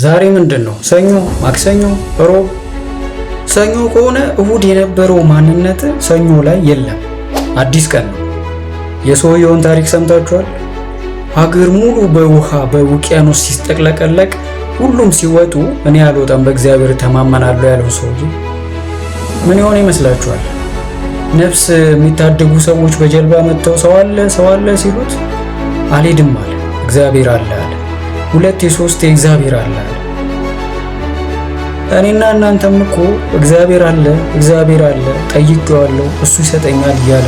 ዛሬ ምንድነው? ሰኞ፣ ማክሰኞ፣ ሮብ። ሰኞ ከሆነ እሁድ የነበረው ማንነት ሰኞ ላይ የለም። አዲስ ቀን ነው። የሰውየውን ታሪክ ሰምታችኋል? ሀገር ሙሉ በውሃ በውቅያኖስ ሲጠቅለቀለቅ ሁሉም ሲወጡ እኔ አልወጣም በእግዚአብሔር ተማመናለሁ ያለው ሰውዬ ምን ይሆን ይመስላችኋል? ነፍስ የሚታደጉ ሰዎች በጀልባ መጥተው ሰው አለ ሲሉት አልሄድም አለ። እግዚአብሔር አለ አለ። ሁለት የሶስት የእግዚአብሔር አለ አለ። እኔና እናንተም እኮ እግዚአብሔር አለ ጠይቄዋለሁ እሱ ይሰጠኛል እያለ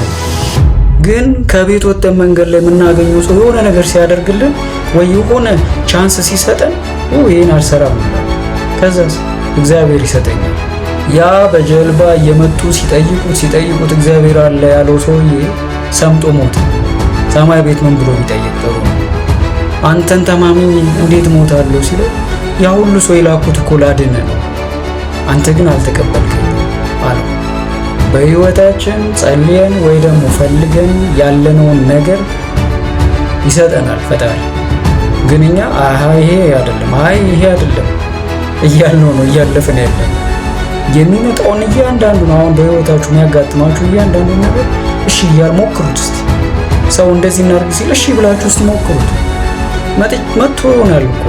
ግን ከቤት ወጥተን መንገድ ላይ የምናገኘው ሰው የሆነ ነገር ሲያደርግልን ወይ የሆነ ቻንስ ሲሰጠን ይሄን አልሰራም ከዛስ እግዚአብሔር ይሰጠኛል። ያ በጀልባ እየመጡ ሲጠይቁት እግዚአብሔር አለ ያለው ሰውዬ ሰምጦ ሞተ። ሰማይ ቤት ምን ብሎ ቢጠይቅ ጥሩ ነው? አንተን ተማምኜ እንዴት ሞታለሁ ሲለው ያ ሁሉ ሰው የላኩት እኮ ላድንህ ነው፣ አንተ ግን አልተቀበልከኝም አለው። በህይወታችን ጸልየን ወይ ደግሞ ፈልገን ያለነውን ነገር ይሰጠናል ፈጣሪ። ግን እኛ ይሄ አይደለም እያልነው ነው እያለፍን ያለን። የሚመጣውን እያንዳንዱን አሁን በህይወታችሁ የሚያጋጥማችሁ እያንዳንዱን ነገር እሺ ሞክሩት እስቲ። ሰው እንደዚህ እናድርግ ሲል እሺ ብላችሁ እስቲ ሞክሩት። መጥቶ ይሆናል እኮ